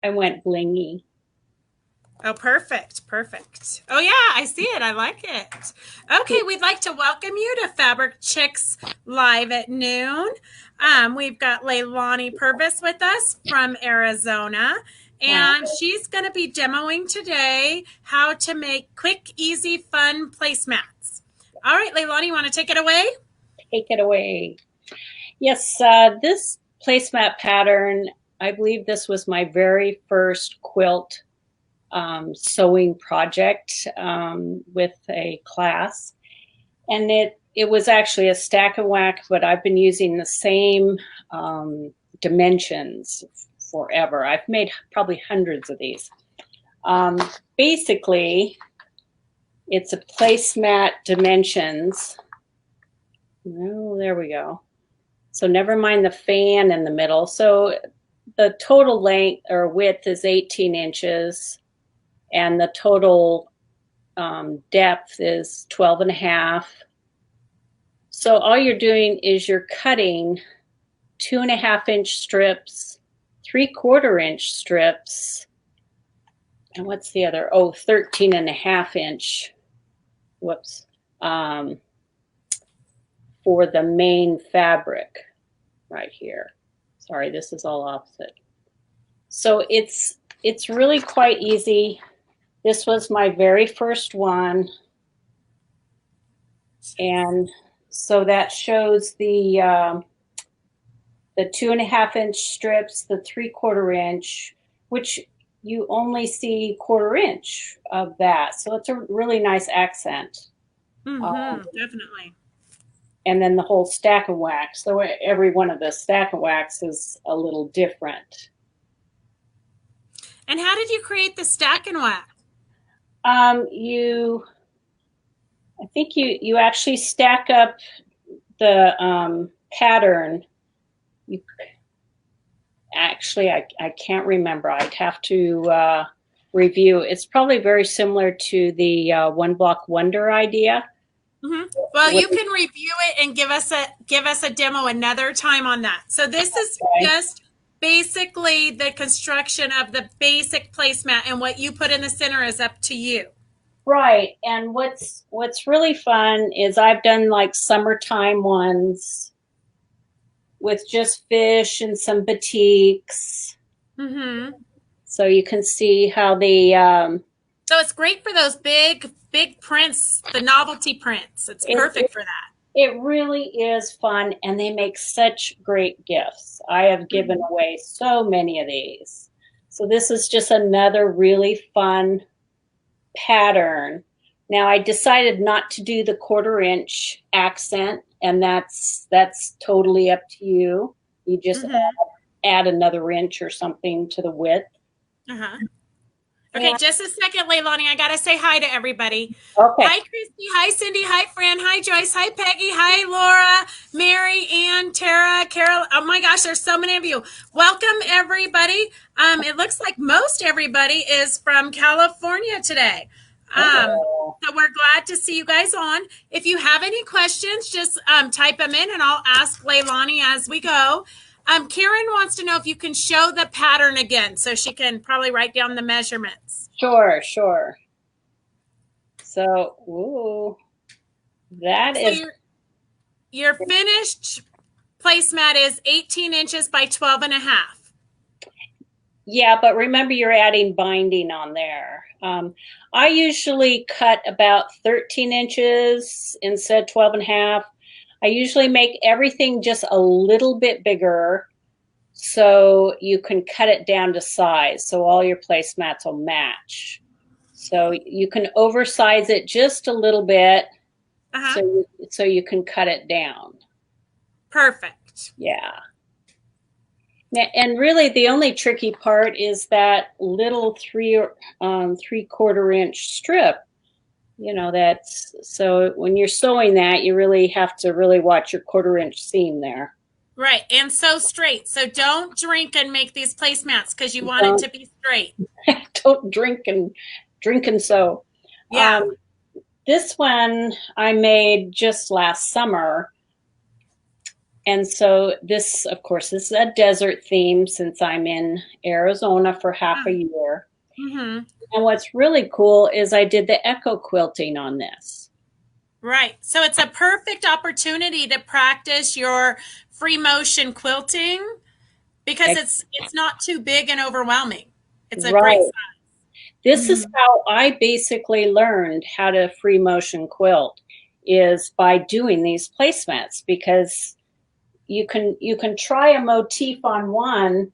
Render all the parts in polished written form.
I went blingy. Oh, perfect. Perfect. Oh, yeah, I see it. I like it. Okay, we'd like to welcome you to Fabric Chicks Live at Noon. We've got Leilani Purvis with us from Arizona, Wow. and she's going to be demoing today how to make quick, easy, fun placemats. All right, Leilani, you want to take it away? Take it away. Yes, this placemat pattern, I believe this was my very first quilt sewing project with a class. And it was actually a stack and wax, but I've been using the same dimensions forever. I've made probably hundreds of these. Um, Basically, it's a placemat dimensions. Oh, there we go. So never mind the fan in the middle. So the total length or width is 18 inches and the total depth is 12 and a half. So all you're doing is you're cutting 2.5 inch strips, 3/4 inch strips, and what's the other? Oh, 13.5 inch, whoops, for the main fabric right here. Sorry, this is all opposite. So it's really quite easy. This was my very first one. And so that shows the 2.5 inch strips, the 3/4 inch, which you only see 1/4 inch of that. So it's a really nice accent. Definitely. And then the whole stack of wax. So every one of the stack of wax is a little different. And how did you create the stack and wax? You, I think you actually stack up the pattern. You actually, I can't remember. I'd have to review. It's probably very similar to the one block wonder idea. Well, you can review it and give us a demo another time on that. So this is Okay. just basically the construction of the basic placemat, and what you put in the center is up to you. Right. And what's really fun is I've done like summertime ones with just fish and some batiks. Mm-hmm. So you can see how the So it's great for those big prints, the novelty prints. It's it perfect for that. it really is fun, and they make such great gifts. I have given away so many of these. So this is just another really fun pattern. Now I decided not to do the 1/4 inch accent, and that's totally up to you. You just Mm-hmm. add another inch or something to the width. Uh-huh. Okay, And just a second, Leilani. I gotta say hi to everybody. okay, Hi, Christy. Hi, Cindy. Hi, Fran. Hi, Joyce. Hi, Peggy. Hi, Laura, Mary, Ann, Tara, Carol. Oh my gosh, there's so many of you. Welcome, everybody. It looks like most everybody is from California today. oh, So we're glad to see you guys on. If you have any questions, just type them in, and I'll ask Leilani as we go. Karen wants to know if you can show the pattern again, so she can probably write down the measurements. sure, sure. So, ooh, that So is your finished placemat is 18 inches by 12 and a half. yeah, but remember you're adding binding on there. I usually cut about 13 inches instead of 12 and a half. I usually make everything just a little bit bigger so you can cut it down to size so all your placemats will match. So you can oversize it just a little bit Uh-huh. so you can cut it down. Perfect. Yeah. And really, the only tricky part is that little 3/4 inch strip. You know, that's so when you're sewing that, you really have to really watch your 1/4 inch seam there. Right. And so straight. So don't drink and make these placemats because you want it Don't to be straight. don't drink and sew. Yeah. This one I made just last summer, And so this, of course, is a desert theme since I'm in Arizona for half a year. Mm-hmm. And what's really cool is I did the echo quilting on this. Right. So it's a perfect opportunity to practice your free motion quilting because it's not too big and overwhelming. It's a great Right. size. This is Mm-hmm. how I basically learned how to free motion quilt, is by doing these placemats, because you can try a motif on one,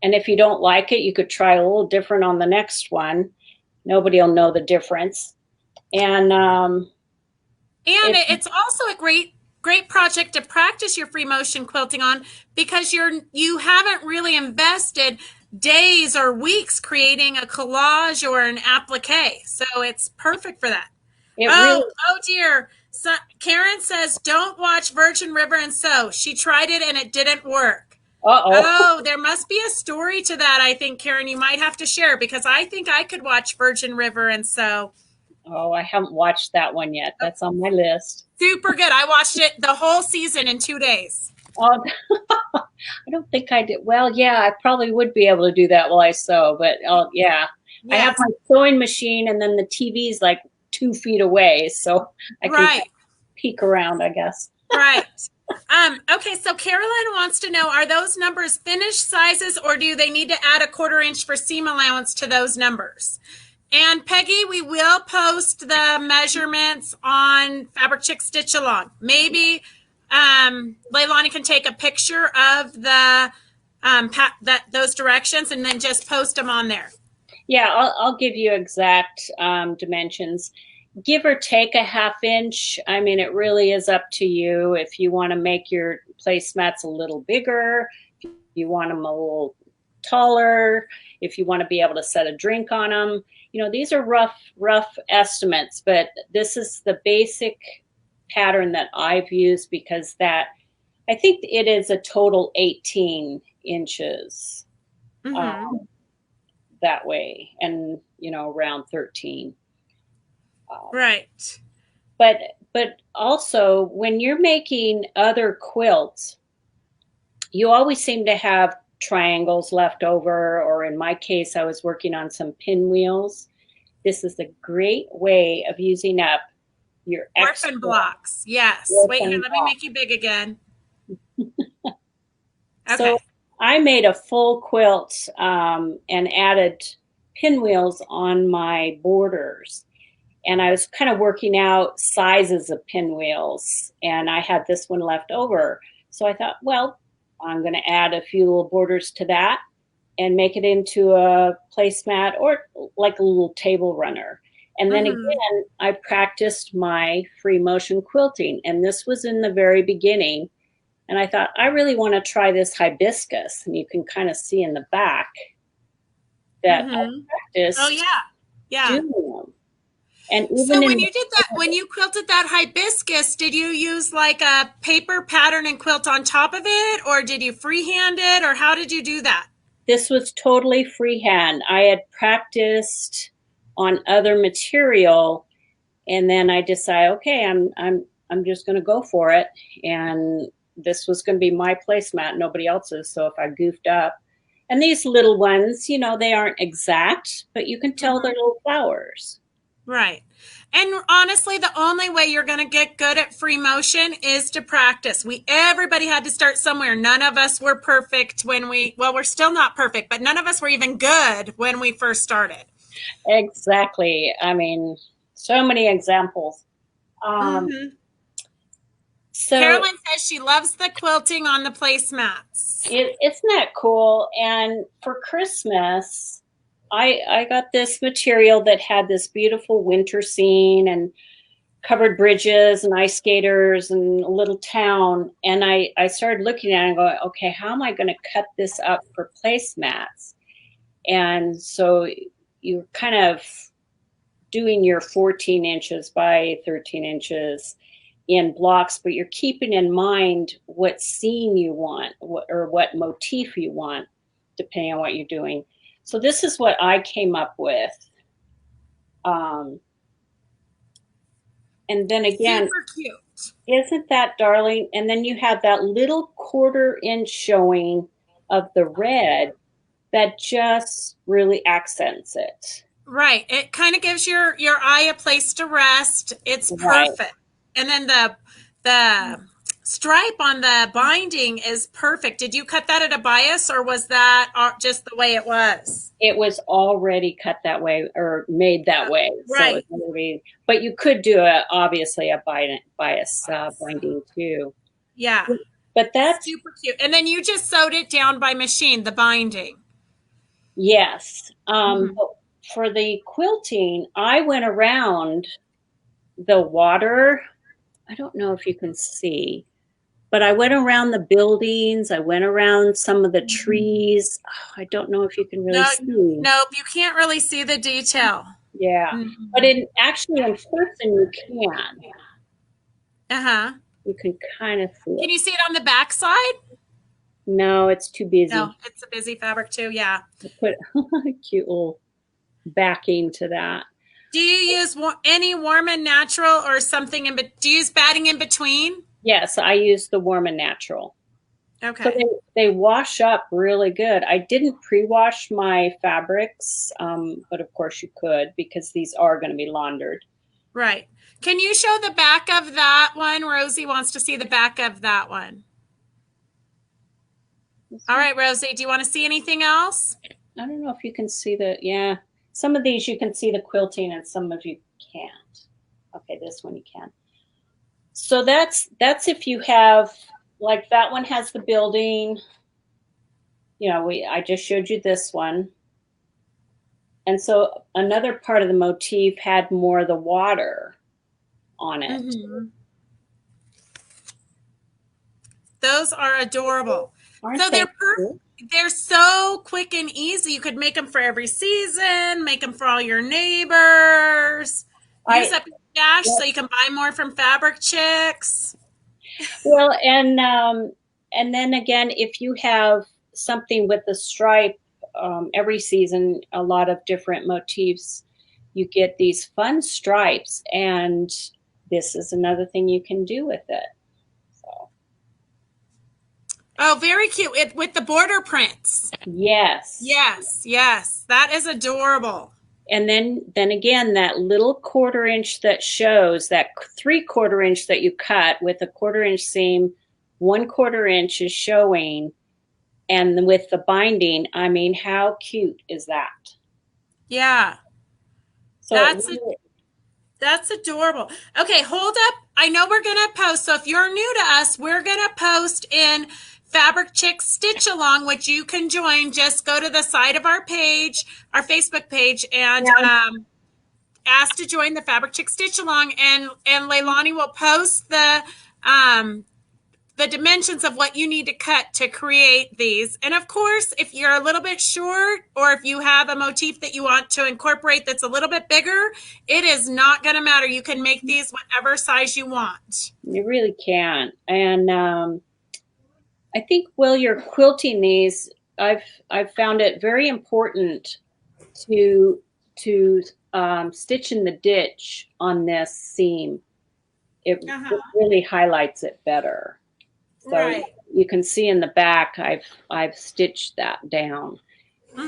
and if you don't like it, you could try a little different on the next one. Nobody will know the difference. And And it it's also a great project to practice your free motion quilting on because you haven't really invested days or weeks creating a collage or an applique. So it's perfect for that. it really Oh dear. So Karen says don't watch Virgin River and Sew. She tried it and it didn't work. uh-oh. Oh, there must be a story to that, I think, Karen, you might have to share because I think I could watch Virgin River and Sew. Oh, I haven't watched that one yet. That's on my list. Super good. I watched it the whole season in 2 days. Oh, I don't think I did. Well, yeah, I probably would be able to do that while I sew, but oh, yeah. I have Yes. my sewing machine, and then the TV's like 2 feet away, so I can Right. peek around, I guess. Right. Okay, so Carolyn wants to know, are those numbers finished sizes or do they need to add a 1/4 inch for seam allowance to those numbers? And Peggy, we will post the measurements on Fabric Chick Stitch Along. Maybe Leilani can take a picture of the those directions and then just post them on there. Yeah, I'll give you exact dimensions. Give or take a 1/2 inch. I mean, it really is up to you. If you want to make your placemats a little bigger, if you want them a little taller, if you want to be able to set a drink on them. You know, these are rough estimates, but this is the basic pattern that I've used, because that, I think it is a total 18 inches that way, and, you know, around 13. Right. But also when you're making other quilts, you always seem to have triangles left over, or in my case, I was working on some pinwheels. This is a great way of using up your extra Orphan blocks. Yes. Wait here, let me make you big again. Okay. So I made a full quilt and added pinwheels on my borders. And I was kind of working out sizes of pinwheels, and I had this one left over. So I thought, well, I'm going to add a few little borders to that and make it into a placemat or like a little table runner. And then again, I practiced my free motion quilting, and this was in the very beginning. And I thought, I really want to try this hibiscus, and you can kind of see in the back that I practiced Oh yeah. doing them. And even So when you did that, when you quilted that hibiscus, did you use like a paper pattern and quilt on top of it, or did you freehand it, or how did you do that? This was totally freehand. I had practiced on other material, and then I decided, okay, I'm just going to go for it, and this was going to be my placemat, nobody else's. So if I goofed up, and these little ones, you know, they aren't exact, but you can tell they're little flowers. Right. And honestly, the only way you're going to get good at free motion is to practice. Everybody had to start somewhere. None of us were perfect when we're still not perfect, but none of us were even good when we first started. Exactly. I mean, so many examples. So Carolyn says she loves the quilting on the placemats. Isn't that cool? And for Christmas, I got this material that had this beautiful winter scene and covered bridges and ice skaters and a little town. And I started looking at it and going, okay, how am I going to cut this up for placemats? And so you're kind of doing your 14 inches by 13 inches in blocks, but you're keeping in mind what scene you want, or what motif you want, depending on what you're doing. So this is what I came up with. And then again, Super cute. isn't that darling? And then you have that little 1/4 inch showing of the red that just really accents it. Right. It kind of gives your eye a place to rest. It's Right. perfect. And then the stripe on the binding is perfect. Did you cut that at a bias, or was that just the way it was? It was already cut that way or made that way. So Right. it's already, but you could do obviously a bias binding too. Yeah. But that's, Super cute. And then you just sewed it down by machine, the binding. yes. Mhm. But for the quilting, I went around the water. I don't know if you can see, but I went around the buildings. I went around some of the trees. I don't know if you can really No, see. nope, you can't really see the detail. Yeah. But Mhm. in actually in person you can. Uh-huh. You can kind of see Can it. you see it on the back side? No, it's too No, busy. it's a busy fabric too. Yeah. I put a cute little backing to that. Do you use any warm and natural or something do you use batting in between? Yes, I use the warm and natural. So Okay. they wash up really good. I didn't pre-wash my fabrics, but of course you could because these are going to be laundered. Right. Can you show the back of that one? Rosie wants to see the back of that one. All right, Rosie, do you want to see anything else? I don't know if you can see yeah. Some of these you can see the quilting and some of you can't. Okay, this one you can. So that's if you have, like that one has the building. You know, I just showed you this one. And so another part of the motif had more of the water on it. Mm-hmm. Those are adorable. Aren't So they? they're so quick and easy. You could make them for every season, make them for all your neighbors. Use up your stash so you can buy more from Fabric Chicks. Well, and then again, if you have something with a stripe, every season, a lot of different motifs, you get these fun stripes, and this is another thing you can do with it. So. Oh, very cute. With the border prints. Yes. Yes, yes. That is adorable. And then again, that little 1/4 inch that shows, that 3/4 inch that you cut with a 1/4 inch seam, 1/4 inch is showing. And with the binding, I mean, how cute is that? Yeah. So That's adorable. Okay, hold up. I know we're going to post. So if you're new to us, we're going to post in Fabric Chick Stitch Along, which you can join. Just go to the side of our page, our Facebook page, and ask to join the Fabric Chick Stitch Along. And Leilani will post the dimensions of what you need to cut to create these. And of course, if you're a little bit short or if you have a motif that you want to incorporate that's a little bit bigger, it is not going to matter. You can make these whatever size you want. you really can. And I think while you're quilting these, I've found it very important to stitch in the ditch on this seam. It really highlights it better. So you can see in the back, I've stitched that down.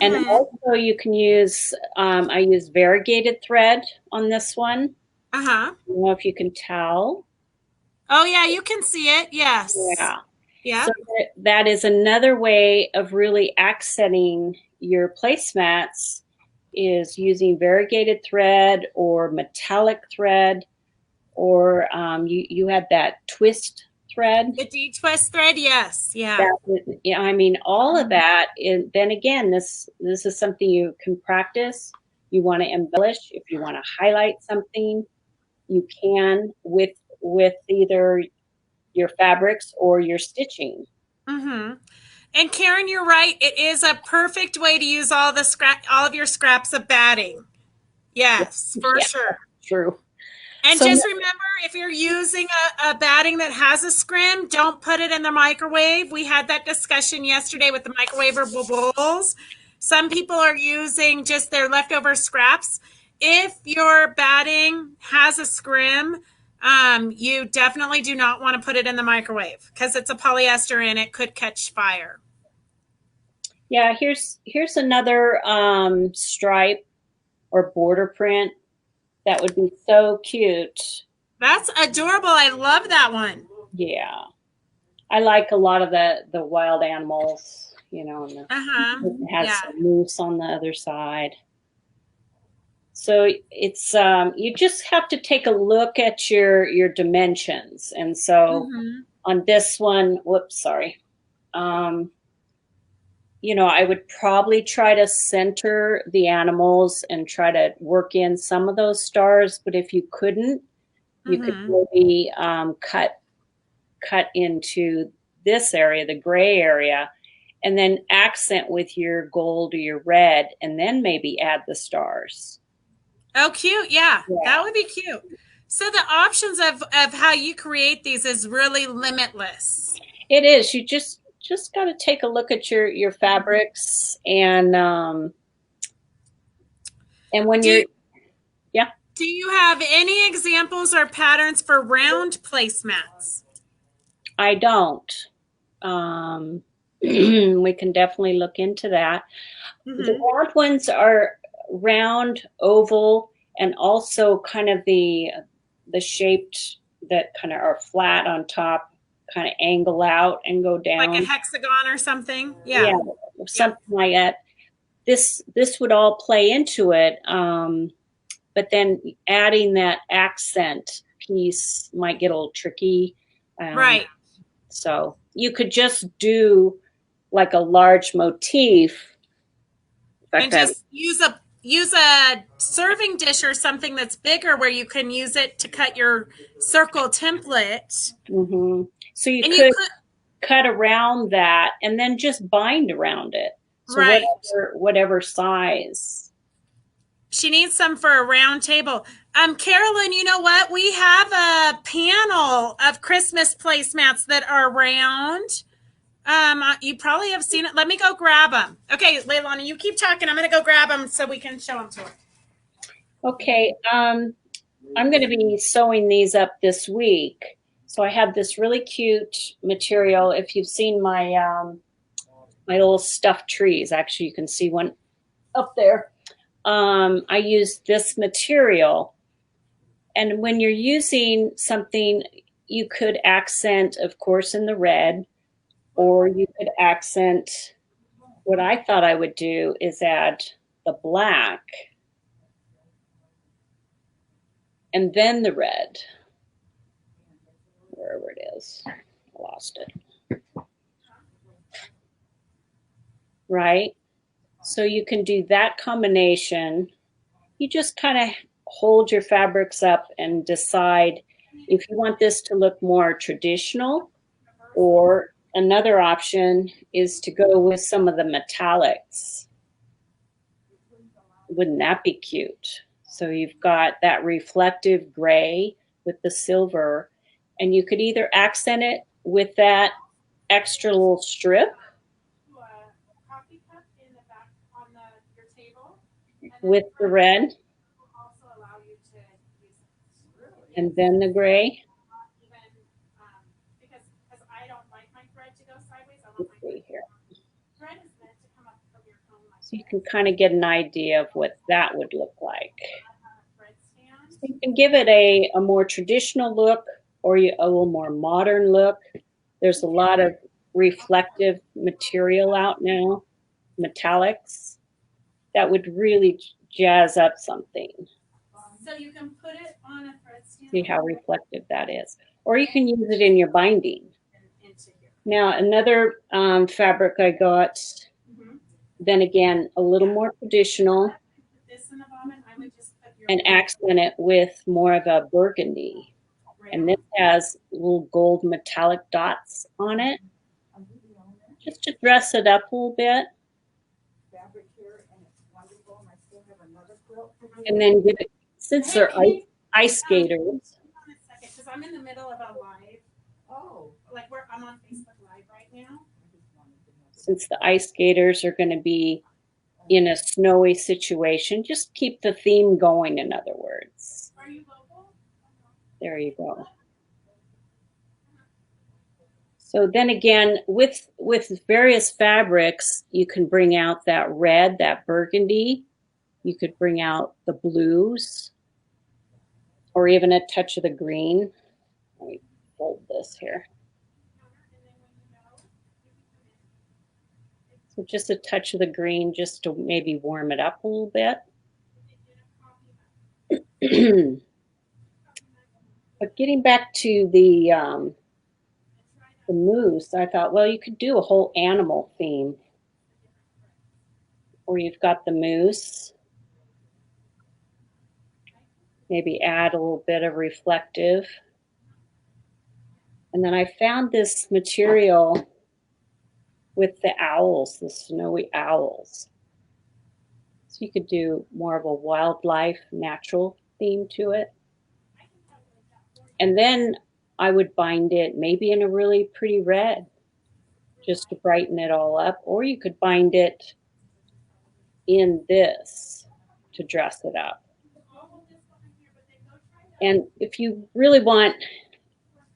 And also you can use, I use variegated thread on this one. I don't know if you can tell. Oh yeah, you can see it. Yes. Yeah. Yeah. So that is another way of really accenting your placemats, is using variegated thread or metallic thread, or you had that twist thread. The D-twist thread, yes. Yeah. Yeah, I mean, all of that. Then again, this is something you can practice. You want to embellish. If you want to highlight something, you can with either your fabrics or your stitching. And Karen, you're right. It is a perfect way to use all of your scraps of batting. Yes, for sure. True. And so, just remember, if you're using a batting that has a scrim, don't put it in the microwave. We had that discussion yesterday with the microwavable bowls. Some people are using just their leftover scraps. If your batting has a scrim, You definitely do not want to put it in the microwave because it's a polyester and it could catch fire. Yeah, here's another stripe or border print that would be so cute. That's adorable. I love that one. Yeah, I like a lot of the wild animals, you know, and it has Yeah. some moose on the other side. So it's you just have to take a look at your dimensions. And so on this one, whoops, sorry. You know, I would probably try to center the animals and try to work in some of those stars. But if you couldn't, you could maybe cut into this area, the gray area, and then accent with your gold or your red, and then maybe add the stars. Oh, cute. Yeah, that would be cute. So the options of how you create these is really limitless. It is. You just got to take a look at your fabrics and when you're yeah. Do you have any examples or patterns for round placemats? I don't. We can definitely look into that. The round ones are round, oval, and also kind of the shaped that kind of are flat on top, kind of angle out and go down. Like a hexagon or something? Yeah, something like that. This would all play into it. But then adding that accent piece might get a little tricky. Right. So you could just do like a large motif. And just use a serving dish or something that's bigger where you can use it to cut your circle template. So you could cut around that and then just bind around it. So whatever size. She needs some for a round table. Carolyn, you know what? We have a panel of Christmas placemats that are round. You probably have seen it. Let me go grab them. Okay, Leilani, you keep talking. I'm going to go grab them so we can show them to her. Okay. I'm going to be sewing these up this week. So I have this really cute material. If you've seen my my little stuffed trees, actually you can see one up there. I use this material. And when you're using something, you could accent, of course, in the red, or you could accent, what I thought I would do is add the black and then the red, wherever it is. I lost it. Right? So you can do that combination. You just kind of hold your fabrics up and decide if you want this to look more traditional, or another option is to go with some of the metallics. Wouldn't that be cute? So you've got that reflective gray with the silver, and you could either accent it with that extra little strip with the red, and then the gray. Let's see here. So you can kind of get an idea of what that would look like. So you can give it a more traditional look or a little more modern look. There's a lot of reflective material out now, metallics, that would really jazz up something. So you can put it on a thread stand. See how reflective that is. Or you can use it in your binding. Now, another fabric I got, then again, a little more traditional, and accent it with more of a burgundy. And this has little gold metallic dots on it, just to dress it up a little bit. And then give it, since they're ice skaters. Because I'm in the middle of a live. Oh, like I'm on Facebook Live right now. Since the ice skaters are going to be in a snowy situation, just keep the theme going, in other words. Are you local? There you go. So then again, with various fabrics, you can bring out that red, that burgundy. You could bring out the blues, or even a touch of the green. Let me fold this here. So just a touch of the green, just to maybe warm it up a little bit. But getting back to the moose, I thought, well, you could do a whole animal theme, where you've got the moose. Maybe add a little bit of reflective. And then I found this material with the owls, the snowy owls. So you could do more of a wildlife, natural theme to it. And then I would bind it maybe in a really pretty red, just to brighten it all up. Or you could bind it in this to dress it up. And if you really want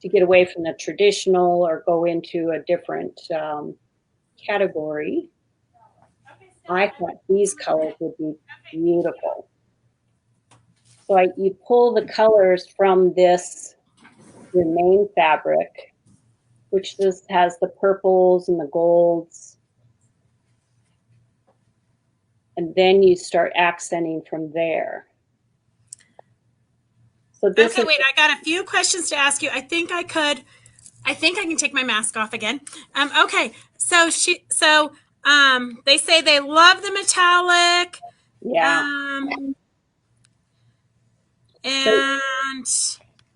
to get away from the traditional or go into a different category, I thought these colors would be beautiful. So you pull the colors from this, your main fabric, which this has the purples and the golds, and then you start accenting from there. So this okay, wait, I got a few questions to ask you. I think I can take my mask off again. Okay, so they say they love the metallic. Yeah. And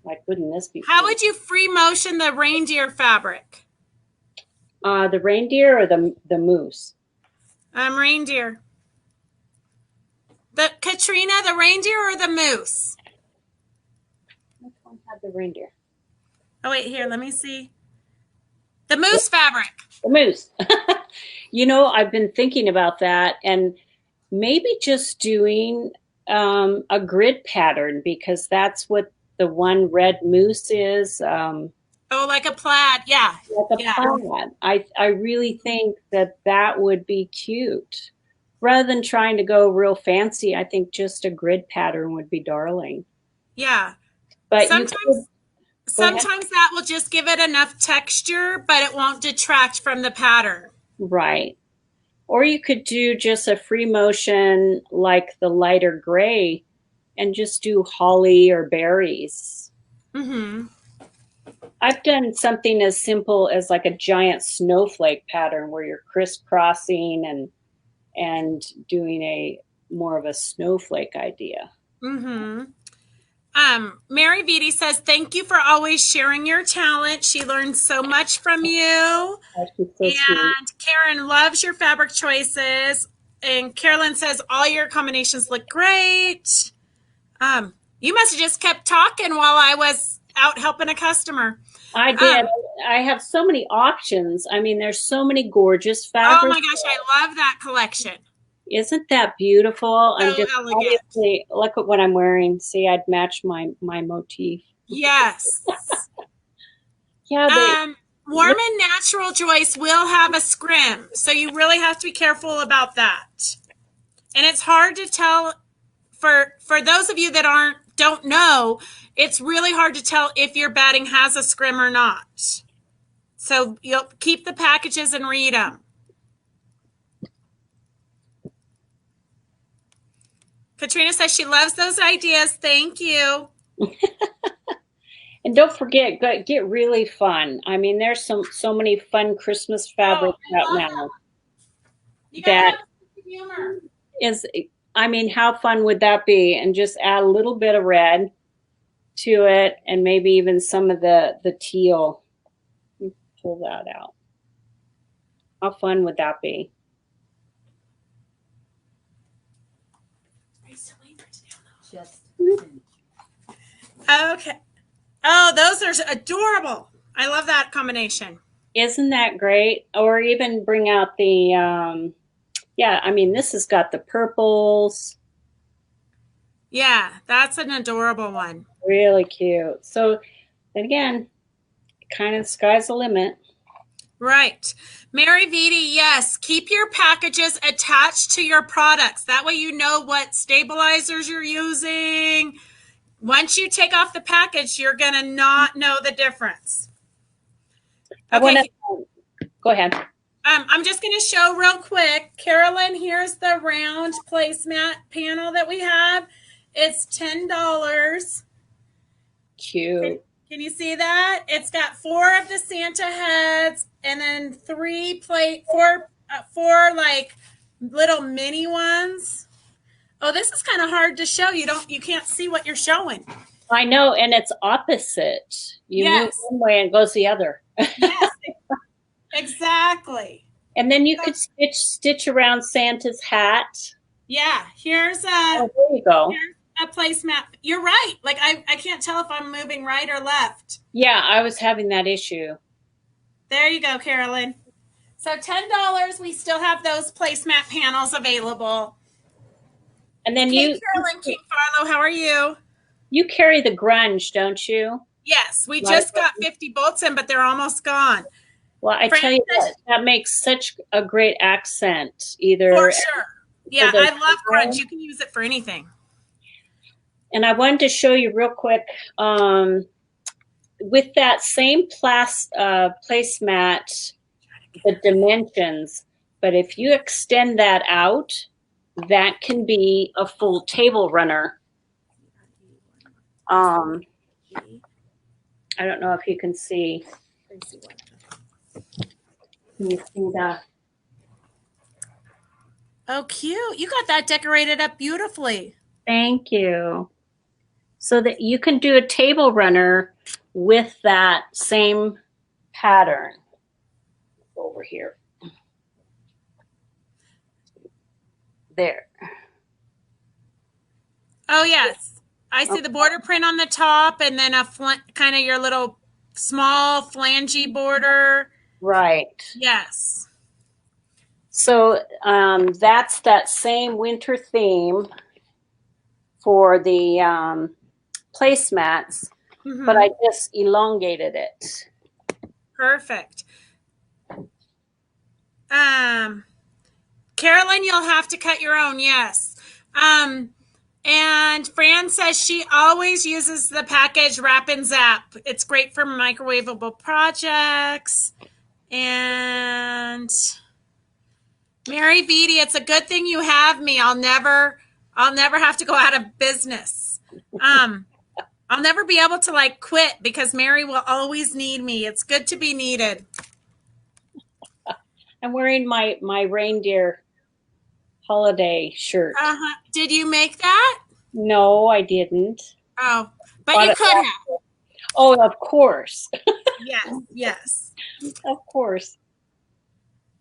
like, wouldn't this be how cool? would you free motion the reindeer fabric? The reindeer or the moose? Reindeer. The Katrina, the reindeer or the moose? Which one had the reindeer? Oh wait, here, let me see. The moose fabric. The moose. You know, I've been thinking about that, and maybe just doing a grid pattern, because that's what the one red moose is. Oh, like a plaid, yeah. Like a plaid. I really think that would be cute. Rather than trying to go real fancy, I think just a grid pattern would be darling. Yeah. But sometimes that will just give it enough texture, but it won't detract from the pattern. Right. Or you could do just a free motion like the lighter gray and just do holly or berries. Mm-hmm. I've done something as simple as like a giant snowflake pattern where you're crisscrossing and doing a more of a snowflake idea. Mm-hmm. Mary Beatty says, thank you for always sharing your talent. She learned so much from you. And Karen loves your fabric choices. And Carolyn says, all your combinations look great. You must have just kept talking while I was out helping a customer. I did. I have so many options. I mean, there's so many gorgeous fabrics. Oh my gosh, I love that collection. Isn't that beautiful? So elegant. Look at what I'm wearing. See, I'd match my motif. Yes. Yeah. Warm and Natural Joyce will have a scrim, so you really have to be careful about that. And it's hard to tell for those of you that don't know. It's really hard to tell if your batting has a scrim or not. So you'll keep the packages and read them. Katrina says she loves those ideas. Thank you. And don't forget, get really fun. I mean, there's so many fun Christmas fabrics out now. That is, I mean, how fun would that be? And just add a little bit of red to it, and maybe even some of the teal. Pull that out. How fun would that be? Okay. Oh, those are adorable. I love that combination. Isn't that great? Or even bring out the, yeah, I mean, this has got the purples. Yeah, that's an adorable one. Really cute. So then again, kind of sky's the limit. Right. Mary Vitti, yes, keep your packages attached to your products. That way you know what stabilizers you're using. Once you take off the package, you're going to not know the difference. I want Okay, to go ahead. I'm just going to show real quick. Carolyn, here's the round placemat panel that we have. It's $10. Cute. Can you see that? It's got 4 of the Santa heads and then four like little mini ones. Oh, this is kind of hard to show. You can't see what you're showing. I know, and it's opposite. You move Yes. one way and it goes the other. Yes. Exactly. And then you could stitch around Santa's hat. Yeah. Here's Oh, there you go. a placemat. You're right. Like I can't tell if I'm moving right or left. Yeah, I was having that issue. There you go, Carolyn. So $10. We still have those placemat panels available. And then Hey, Carolyn King Farlow, how are you? you carry the grunge, don't you? Yes, we just got 50 bolts in, but they're almost gone. Well, I tell you what, that makes such a great accent. Either for sure. Yeah, I love grunge. You can use it for anything. And I wanted to show you real quick with that same placemat, the dimensions. But if you extend that out, that can be a full table runner. I don't know if you can see. Can you see that? Oh, cute. You got that decorated up beautifully. Thank you. So that you can do a table runner with that same pattern. Over here. There. Oh, yes. I see the border print on the top and then a kind of your little small flangey border. Right. Yes. So that's that same winter theme for the placemats, but I just elongated it. Perfect. Carolyn, you'll have to cut your own. Yes. And Fran says she always uses the package Wrap and Zap. It's great for microwavable projects. And Mary Vitti, it's a good thing you have me. I'll never have to go out of business. I'll never be able to like quit because Mary will always need me. It's good to be needed. I'm wearing my reindeer holiday shirt. Did you make that? No, I didn't. Oh, but you could have. Oh, of course. Yes. Of course.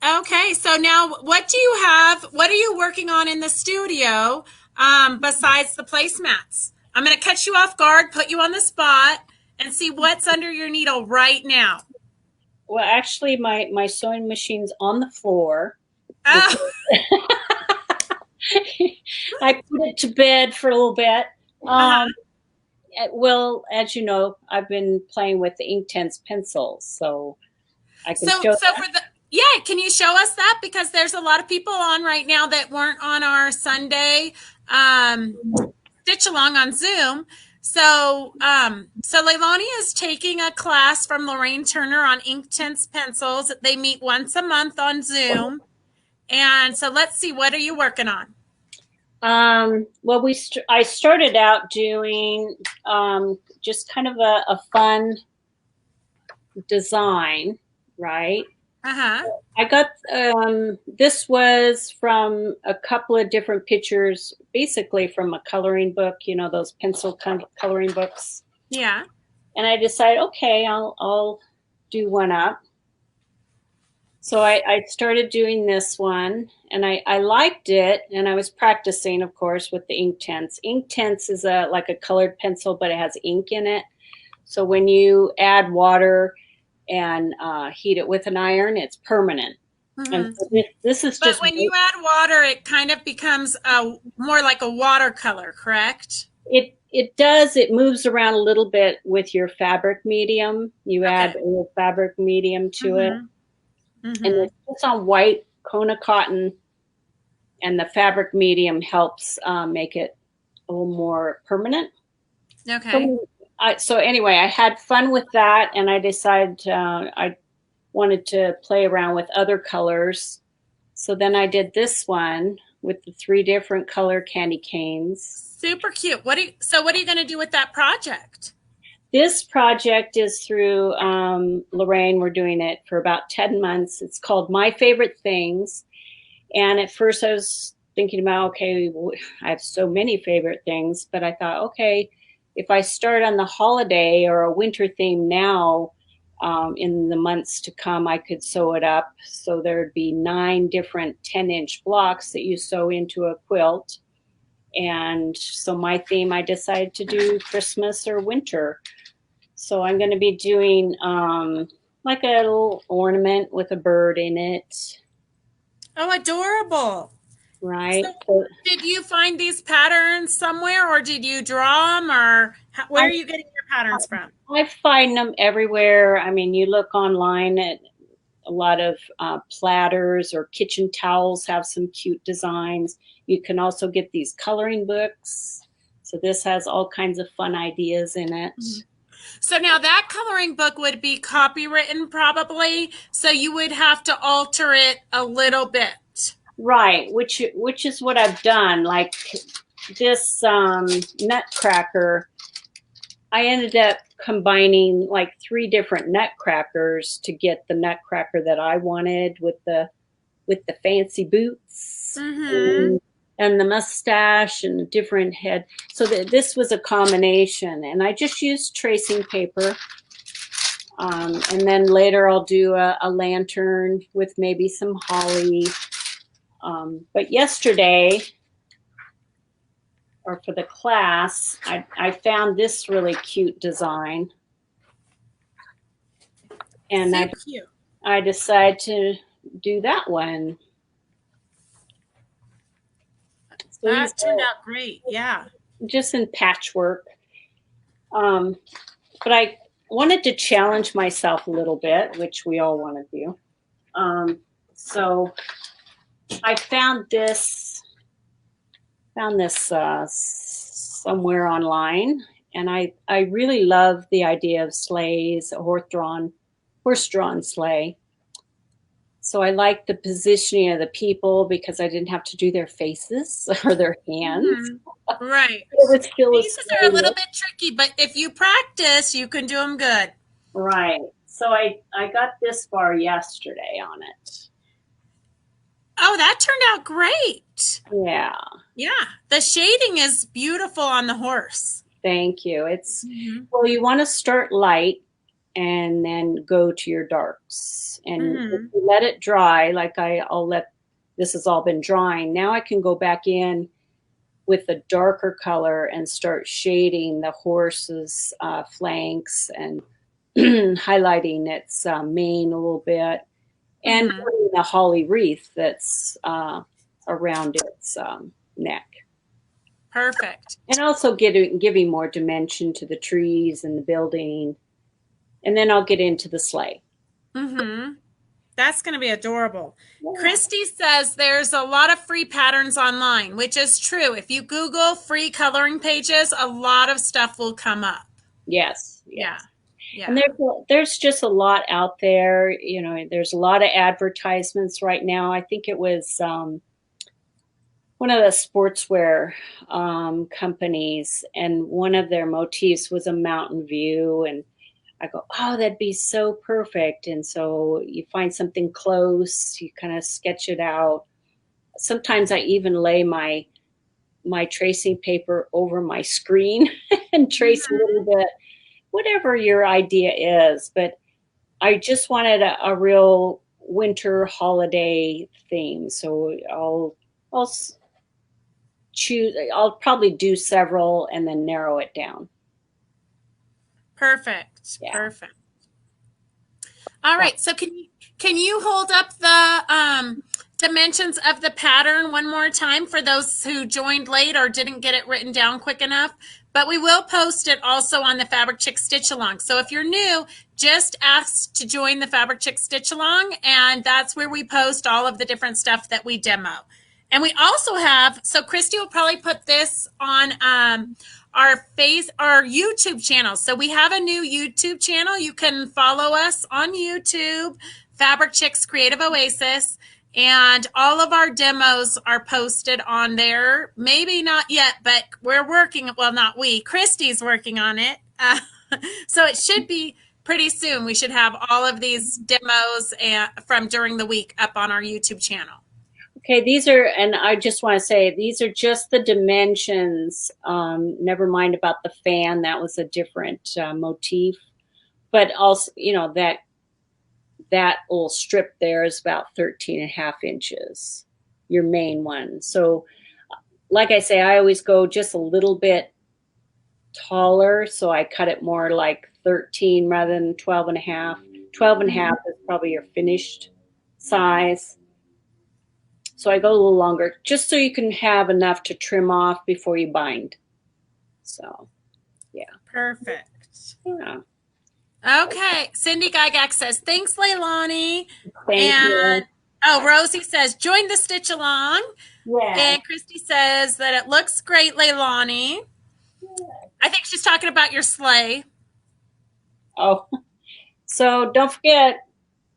Okay, so now what do you have? What are you working on in the studio besides the placemats? I'm going to cut you off guard, put you on the spot, and see what's under your needle right now. Well, actually, my sewing machine's on the floor. Oh. I put it to bed for a little bit. Well, as you know, I've been playing with the Inktense pencils, so I can show. Can you show us that? Because there's a lot of people on right now that weren't on our Sunday stitch along on Zoom. So Leilani is taking a class from Lorraine Turner on Inktense pencils. They meet once a month on Zoom. And so let's see, what are you working on? Well, I started out doing just kind of a fun design, right? I got this was from a couple of different pictures, basically from a coloring book, you know, those pencil coloring books. Yeah. And I decided, okay, I'll do one up. So I started doing this one, and I liked it, and I was practicing, of course, with the Inktense. Inktense is like a colored pencil, but it has ink in it. So when you add water and heat it with an iron, it's permanent. And Hmm. so this is But just, when you add water, it kind of becomes more like a watercolor, correct? it does, it moves around a little bit with your fabric medium. You add Okay. a little fabric medium to it, Hmm. and Hmm. it's on white Kona cotton, and the fabric medium helps make it a little more permanent. Okay. So anyway, I had fun with that, and I decided I wanted to play around with other colors. So then I did this one with the 3 different color candy canes. Super cute. What are you going to do with that project? This project is through Lorraine. We're doing it for about 10 months. It's called My Favorite Things. And at first I was thinking about, okay, well, I have so many favorite things, but I thought, okay, if I start on the holiday or a winter theme now, in the months to come, I could sew it up. So there'd be 9 different 10-inch blocks that you sew into a quilt. And so my theme, I decided to do Christmas or winter. So I'm going to be doing like a little ornament with a bird in it, Oh, adorable. right? So, So did you find these patterns somewhere, or did you draw them, or where I, are you getting your patterns from? I find them everywhere. I mean, you look online at a lot of platters or kitchen towels have some cute designs. You can also get these coloring books. So this has all kinds of fun ideas in it. So now that coloring book would be copywritten probably, so you would have to alter it a little bit. Right, which is what I've done. Like this nutcracker, I ended up combining like 3 different nutcrackers to get the nutcracker that I wanted with the fancy boots Mm-hmm. and the mustache and a different head. So that this was a combination, and I just used tracing paper. And then later I'll do a lantern with maybe some holly. But yesterday, or for the class, I found this really cute design, and Super cute. I decided to do that one. So he's That turned out great. Yeah. just in patchwork. Um, but I wanted to challenge myself a little bit, which we all want to do. So I found this somewhere online, and I really love the idea of sleighs, a horse drawn sleigh. So I like the positioning of the people because I didn't have to do their faces or their hands. Hmm. Right. It was still a Pieces are a sleigh little look. bit tricky, but if you practice, you can do them good. Right. So I got this far yesterday on it. Oh, that turned out great. Yeah. Yeah. The shading is beautiful on the horse. Thank you. It's, Mm-hmm. well, you want to start light and then go to your darks. And if Mm-hmm. you let it dry, like I'll let this has all been drying. Now I can go back in with a darker color and start shading the horse's flanks and highlighting its mane a little bit, and Mm-hmm. putting the holly wreath that's around its neck. Perfect. And also giving more dimension to the trees and the building. And then I'll get into the sleigh. Mm-hmm. That's going to be adorable. Yeah. Christy says there's a lot of free patterns online, which is true. If you Google free coloring pages, a lot of stuff will come up. Yes. Yeah. Yes. And Yeah. there's just a lot out there. You know, there's a lot of advertisements right now. I think it was one of the sportswear companies, and one of their motifs was a mountain view. And I go, oh, that'd be so perfect. And so you find something close, you kind of sketch it out. Sometimes I even lay my tracing paper over my screen and trace a little bit, whatever your idea is. But I just wanted a real winter holiday theme. So I'll choose, I'll probably do several and then narrow it down. Perfect. Yeah. Perfect. All right. So Can you hold up the dimensions of the pattern one more time for those who joined late or didn't get it written down quick enough? But we will post it also on the Fabric Chick Stitch Along. So if you're new, just ask to join the Fabric Chick Stitch Along, and that's where we post all of the different stuff that we demo. And we also have, so Christy will probably put this on our YouTube channel. So we have a new YouTube channel. You can follow us on YouTube, Fabric Chicks Creative Oasis, and all of our demos are posted on there. Maybe not yet, but we're working, well, not we, Christy's working on it. So it should be pretty soon. We should have all of these demos from during the week up on our YouTube channel. Okay, these are, and I just want to say, these are just the dimensions. Never mind about the fan. That was a different motif. But also, you know, that little strip there is about 13.5 inches, your main one. So like I say, I always go just a little bit taller. So I cut it more like 13 rather than 12.5. 12.5 is probably your finished size. So I go a little longer just so you can have enough to trim off before you bind. So, yeah. Perfect. Yeah. Okay. Cindy Gygax says, thanks, Leilani. Thank you. Oh, Rosie says, join the stitch along. Yeah. And Christy says that it looks great, Leilani. Yeah. I think she's talking about your sleigh. Oh, so don't forget,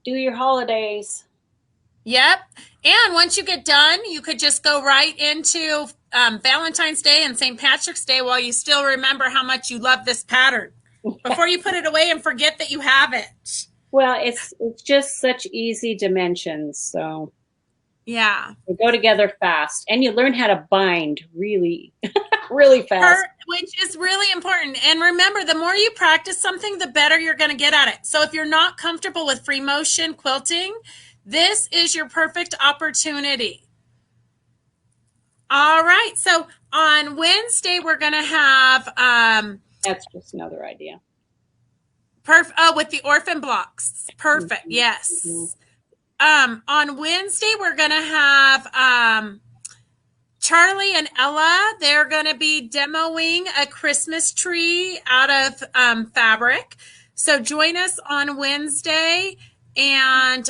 do your holidays. Yep. And once you get done, you could just go right into Valentine's Day and St. Patrick's Day while you still remember how much you love this pattern before you put it away and forget that you have it. Well, it's just such easy dimensions. So yeah, they go together fast, and you learn how to bind really, really fast. Which is really important. And remember, the more you practice something, the better you're going to get at it. So if you're not comfortable with free motion quilting, this is your perfect opportunity. All right. So on Wednesday, we're going to have... that's just another idea. With the orphan blocks. Perfect. Mm-hmm. Yes. Mm-hmm. On Wednesday, we're going to have Charlie and Ella. They're going to be demoing a Christmas tree out of fabric. So join us on Wednesday. And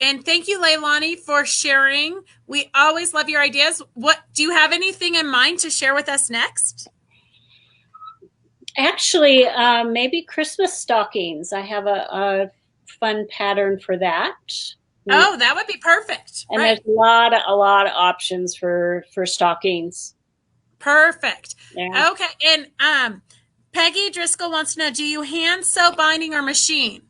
thank you, Leilani, for sharing. We always love your ideas. What do you have anything in mind to share with us next? Actually, maybe Christmas stockings. I have a fun pattern for that. Oh, that would be perfect. And right. There's a lot of options for stockings. Perfect. Yeah. Okay. And Peggy Driscoll wants to know, do you hand sew, binding, or machine?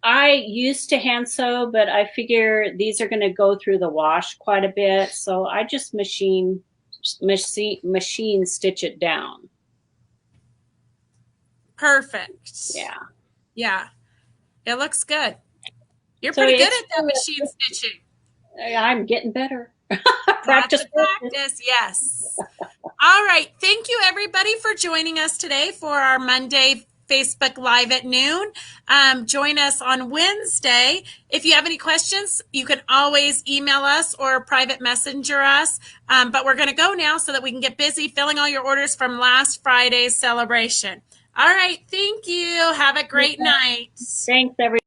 I used to hand sew, but I figure these are going to go through the wash quite a bit. So I just machine stitch it down. Perfect. Yeah. Yeah. It looks good. You're pretty good at that machine stitching. I'm getting better. Practice, yes. All right. Thank you, everybody, for joining us today for our Monday Facebook Live at noon. Join us on Wednesday. If you have any questions, you can always email us or private messenger us. But we're going to go now so that we can get busy filling all your orders from last Friday's celebration. All right. Thank you. Have a great night. Thanks, everybody.